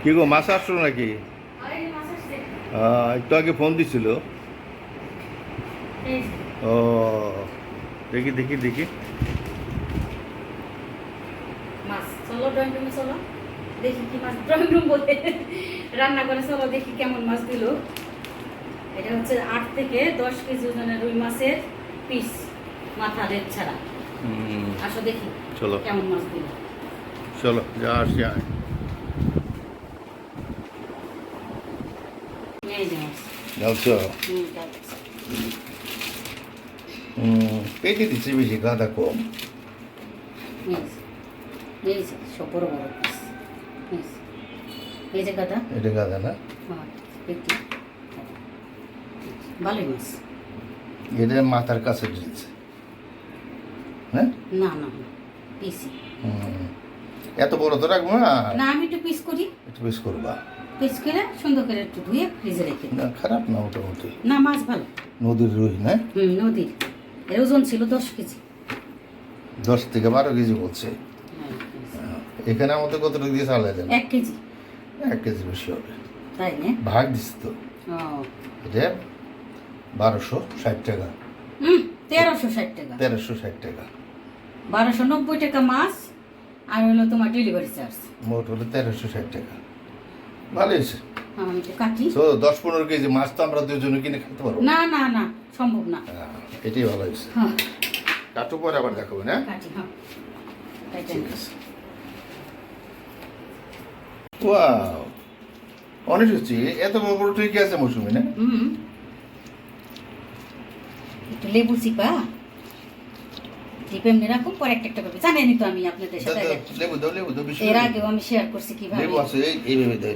কি গো মাছ আসলো নাকি? একটু আগে ফোন দিছিল। ও দেখি দেখি দেখি। মাছ চলো ড্রয়িং রুমে চলো দেখি কি মাছ ড্রয়িং রুম বলতে রান্না করে চলো দেখি কেমন মাছ দিল। এটা হচ্ছে 8 থেকে 10 কেজি ওজনের রুই মাছের পিস, মাথা রেড ছাড়া। আসো দেখি চলো কেমন মাছ দিল। চলো যা আসি আয়। এই যে মাছ। যাচ্ছ? পেটে দিচ্ছে বেশি, গাদা কম। এই যে সব বড় বড় পিস। এই যে গাদা, এটা গাদা না? হ্যাঁ পেটি ভালোই মাছ। এটা মাথার কাছে দিচ্ছে, হ্যাঁ? না না পিসি। এত বড় তো রাখবো না। না আমি একটু পিস করি, একটু বেশ করবা। পিস করে সুন্দর করে একটু ধুয়ে ফ্রিজে রেখে দিই। না খারাপ না মোটামুটি। না মাছ ভালো। নদীর রুই না? নদীর। এর ওজন ছিল 10 কেজি। 10 থেকে 12 কেজি বলছে। এখানে আমাদের কতটুকু দিয়ে চালা দেন? 1 কেজি। 1 কেজি বেশি হবে। তাই না? ভাগ দিচ্ছে তো। এটা 1260 টাকা। 1360 টাকা। 1360 টাকা। 1290 টাকা মাছ, আর হলো তোমার ডেলিভারি চার্জ। মোট হলো 1360 টাকা। ভালো হয়েছে। আমি একটু কাটি। তো 10-15 কেজি মাছ তো আমরা দুজনে কিনে খেতে পারবো। না না না সম্ভব না। এটাই ভালো হয়েছে। হ্যাঁ কাটু পরে আবার দেখাবো না? কাটি। হ্যাঁ ঠিক আছে। ওয়াও, অনেক হচ্ছে। এত বড় বড় ঠিক আছে মৌসুমি না? একটু লেবু চিপা চিপে এমনি রাখো, পরে একটা একটা করবে। জানেনই তো আমি আপনাদের সাথে লেবু দাও, লেবু দাও বেশি। এর আগেও আমি শেয়ার করছি কিভাবে লেবু আছে এইভাবে দাও,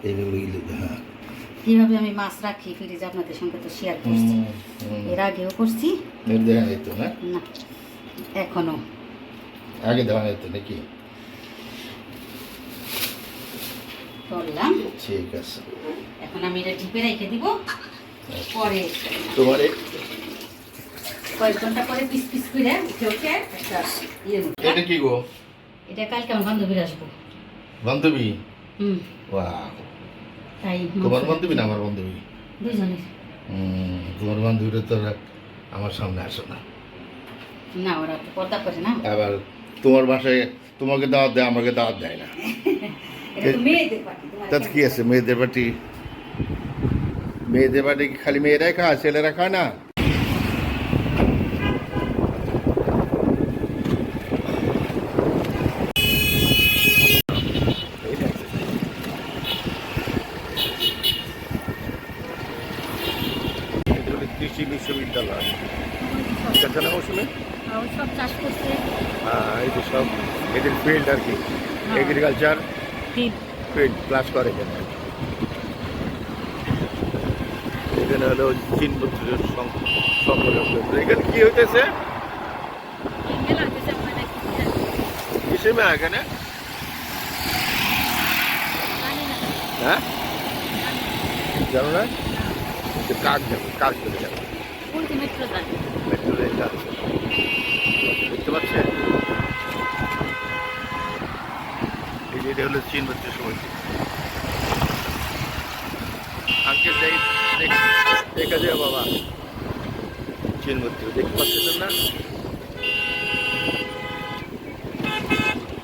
এইভাবে লেবু দাও। হ্যাঁ, কিভাবে আমি মাছ রাখি ফ্রিজে, আপনাদের সঙ্গে তো শেয়ার করছি। এর আগেও করছি। দেখা যেত না? না এখনো আগে দেওয়া যেত নাকি? করলাম। ঠিক আছে। এখন আমি এটা ঢিপে রেখে দিব, পরে তোমার কয়েক ঘন্টা পরে পিস পিস করে উঠে উঠে একটা এটা কি গো? এটা কালকে আমার বান্ধবীর আসবো। বান্ধবী? ওয়াও, তাই তোমার বান্ধবী না আমার বান্ধবী? দুজনের। তোমার বান্ধবীরা তো আমার সামনে আসে না। না ওরা তো পর্দা করে না। আবার তোমার বাসায় তোমাকে দাওয়াত দেয়, আমাকে দাওয়াত দেয় না। এটা তো মেয়েদের পার্টি। তাতে কি আছে? মেয়েদের পার্টি, মেয়েদের পার্টি কি খালি মেয়েরাই খায়, ছেলেরা খায় না? কৃষি বিশ্ববিদ্যালয় সেখানে মৌসুমে সব চাষ করছে। এই যে সব এদের ফিল্ড আর কি, এগ্রিকালচার ফিল্ড ক্লাস করে এখানে। এখানে হলো চীন বছরের এখানে কি হইতেছে? কিসের মেলা এখানে? হ্যাঁ জানো না? কাক যাবো, কাক চলে যাবো। মেট্রো রেল যাচ্ছে, দেখতে পাচ্ছেন? এটা হলো চীন বছরের সময়। আজকে দেখা যায় বাবা চীন মন্ত্রী দেখতে পাচ্ছেন না?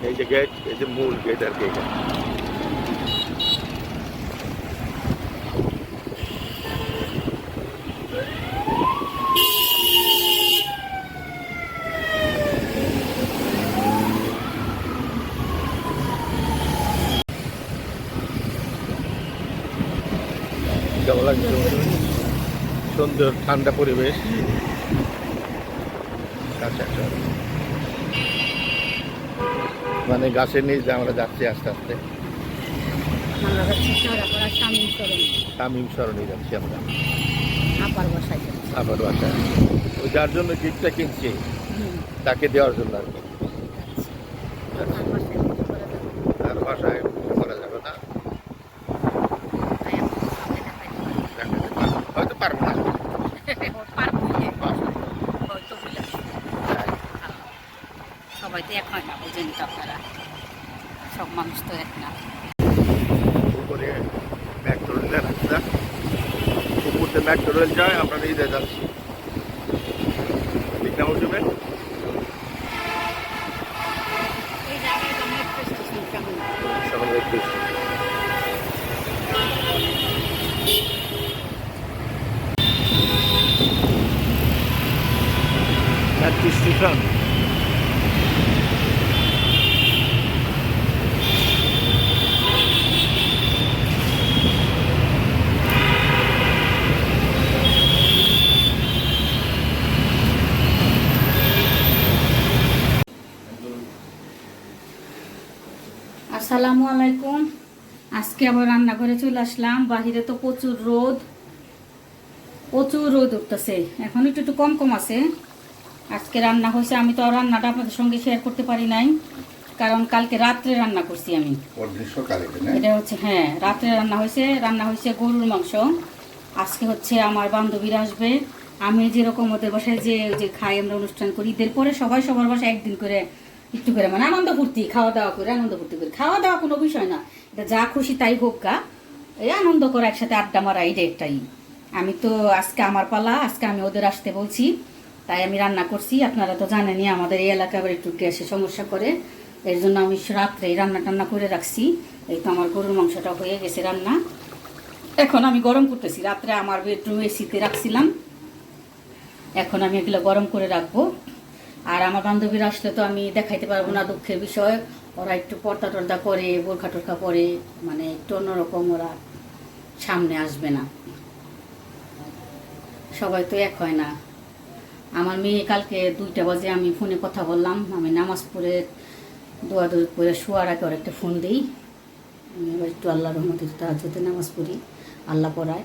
এই যে গেট, এই যে মূল গেট আর কি। কেমন লাগছে? সুন্দর ঠান্ডা পরিবেশ। মানে গাছের নিচে আমরা যাচ্ছি আস্তে আস্তে। তামিম সরণি যাচ্ছি আমরা, আপার বাসায়। ওই যার জন্য গিফটটা কিনছি তাকে দেওয়ার জন্য আর কি। আর বাসায় করা যাবে না, হয়তো পারবো না। সবাই তো এক হয় না, বুঝেন তো আপনারা, সব মানুষ তো এক না। মেট্রো রেল যায় আমরা নিজে যাচ্ছি ঠিক না মৌসুমে এই জায়গায় তো মেট্রো স্টেশন কেমন? সকাল একটু মেট্রো স্টেশন আসসালামু আলাইকুম। আজকে আবার রান্নাঘরে চলে আসলাম। বাহিরে তো প্রচুর রোদ উঠতেছে। এখন একটু একটু কম কম আছে। আজকে রান্না হয়েছে, আমি তো আর রান্নাটা আপনাদের সঙ্গে শেয়ার করতে পারি নাই, কারণ কালকে রাত্রে রান্না করছি আমি। এটা হচ্ছে, হ্যাঁ, রাত্রে রান্না হয়েছে গরুর মাংস। আজকে হচ্ছে আমার বান্ধবীরা আসবে। আমি যেরকম ওদের বাসায় যে খাই, আমরা অনুষ্ঠান করি, ঈদের পরে সবাই সবার বাসায় একদিন করে একটু করে মানে আনন্দ ফুর্তি, খাওয়া দাওয়া করে আনন্দ ফুর্তি করি। খাওয়া দাওয়া কোনো বিষয় না, এটা যা খুশি তাই হোক গা, এই আনন্দ করে একসাথে আড্ডা মারা, এটা একটাই। আমি তো আজকে আমার পালা, আজকে আমি ওদের আসতে বলছি, তাই আমি রান্না করছি। আপনারা তো জানেনই আমাদের এই এলাকায় আবার একটু গ্যাসে সমস্যা করে, এর জন্য আমি রাত্রে রান্না টান্না করে রাখছি। এই তো আমার গরুর মাংসটা হয়ে গেছে রান্না। এখন আমি গরম করতেছি। রাত্রে আমার বেডরুমে এসিতে রাখছিলাম, এখন আমি এগুলো গরম করে রাখবো। আর আমার বান্ধবীরা আসলে তো আমি দেখাইতে পারবো না, দুঃখের বিষয়। ওরা একটু পর্দা টর্দা করে, বোরখা টোরখা পরে, মানে একটু অন্যরকম, ওরা সামনে আসবে না। সবাই তো এক হয় না। আমার মেয়ে কালকে 2টা বাজে আমি ফোনে কথা বললাম। আমি নামাজ পড়ে দোয়া দৌড় করে শোয়ার আগে ওর একটা ফোন দিই। আমি এবার একটু আল্লাহ রহমতে তাহাজ্জুদে নামাজ পড়ি, আল্লাহ পড়ায়।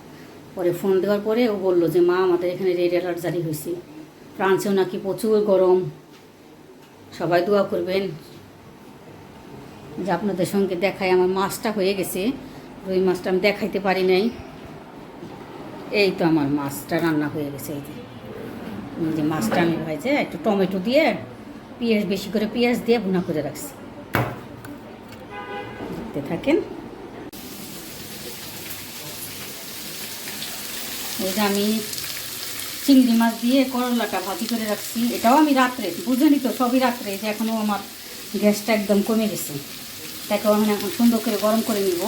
পরে ফোন দেওয়ার পরে ও বললো যে মা, আমাদের এখানে রেড অ্যালার্ট জারি হয়েছে, ফ্রান্সেও নাকি প্রচুর গরম, সবাই দোয়া করবেন। যে আপনাদের সঙ্গে দেখাই, আমার মাছটা হয়ে গেছে, রুই মাছটা আমি দেখাইতে পারি নাই। এই তো আমার মাছটা রান্না হয়ে গেছে। এই যে মাছটা আমি ভাইছে একটু টমেটো দিয়ে, পেঁয়াজ বেশি করে পেঁয়াজ দিয়ে ভুনা করে রাখছি। দেখতে থাকেন। এই যে আমি চিংড়ি মাছ দিয়ে করলাটা ভাজি করে রাখছি, এটাও আমি রাত্রে, বুঝেনি তো, সবই রাত্রে। যে এখনও আমার গ্যাসটা একদম কমে গেছে, তাকেও আমি এখন সুন্দর করে গরম করে নিব।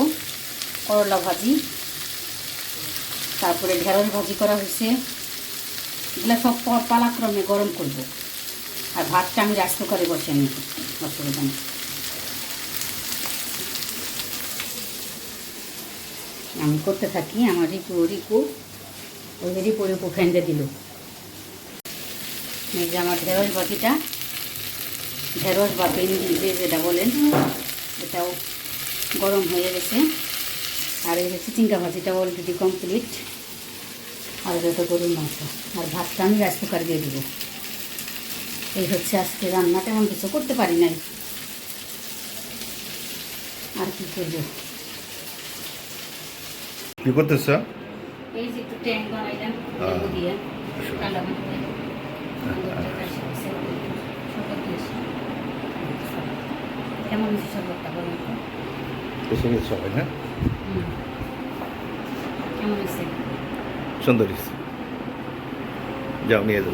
করলা ভাজি, তারপরে ঢেঁড়স ভাজি করা হয়েছে, এগুলো সব পালাক্রমে গরম করব। আর ভাতটা আমি রাইস কুকারে বসে নিব, অসুবিধা নেই। আমি করতে থাকি। আমার রিপু ওই রিপু ফ্যান্ডে দিল। এই যে আমার ঢেঁড়স ভাজিটা, ঢেঁড়স বা ভেন্ডি যেটা বলেন, এটাও গরম হয়ে গেছে। আর এই যে চিচিঙ্গা ভাজিটা অলরেডি কমপ্লিট। আর এটা গরুর মাংস, আর ভাতটা আমি রাইস কুকার দিয়ে দেবো। এই হচ্ছে আজকে রান্না, তেমন কিছু করতে পারি নাই, আর কি করবো। কি করতেছ? এই যে একটু ট্যাঙ্ক বানাইলাম দিয়ে, ঠান্ডা কেমন হয়েছে সবটা বলেন তো? এসে গেছে সবাই, হ্যাঁ, কেমন হয়েছে? সুন্দর হয়েছে, যাও নিয়ে যাও।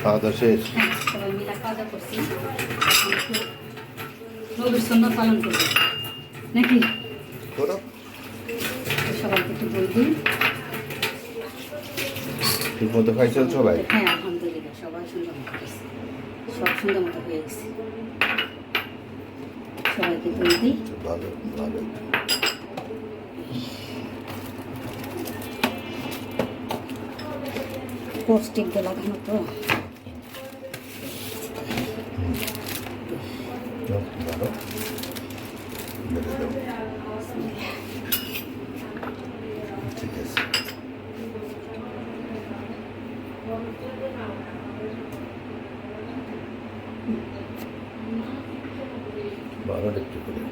খাওয়া দাওয়া শেষ? সবাই মিলে খাওয়া দাওয়া করছি, নবীর সুন্নাত পালন করবো নাকি? সবাইকে একটু বই দিই। ঠিক মতো খাইছো সবাই? হ্যাঁ, আলহামদুলিল্লাহ, সবাই সুন্দর মতো খাইছে, সব সুন্দর মতো হয়ে গেছে। সবাইকে বই দিই। ভালো ভালো। পোস্টিক দিয়ে লাগানো তো। ভালো, ঠিক আছে। ভালো একটু করে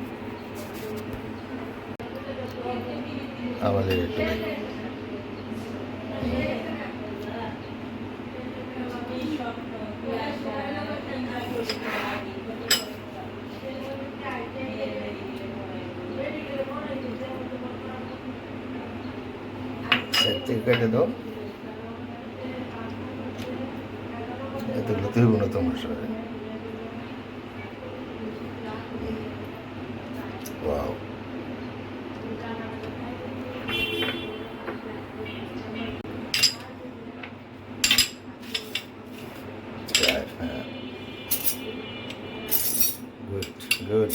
আমাদের একটু থেকে কেটে দাও। এতগুলো তুই না তোমার সাথে। Wow, good good.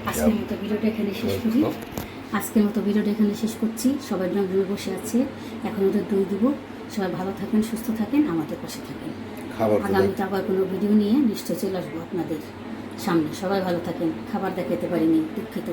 আজকের মতো ভিডিওটা এখানে শেষ করি। আজকের মতো ভিডিওটা এখানে শেষ করছি। সবাই ড্রয়িং রুমে বসে আছে, এখন ওদের দই দিব। সবাই ভালো থাকেন, সুস্থ থাকেন, আমাদের পাশে থাকেন। আগামীতে আবার কোনো ভিডিও নিয়ে নিশ্চয়ই চলে আসবো আপনাদের সামনে। সবাই ভালো থাকেন। খাবার দেখাতে পারিনি, দুঃখিত।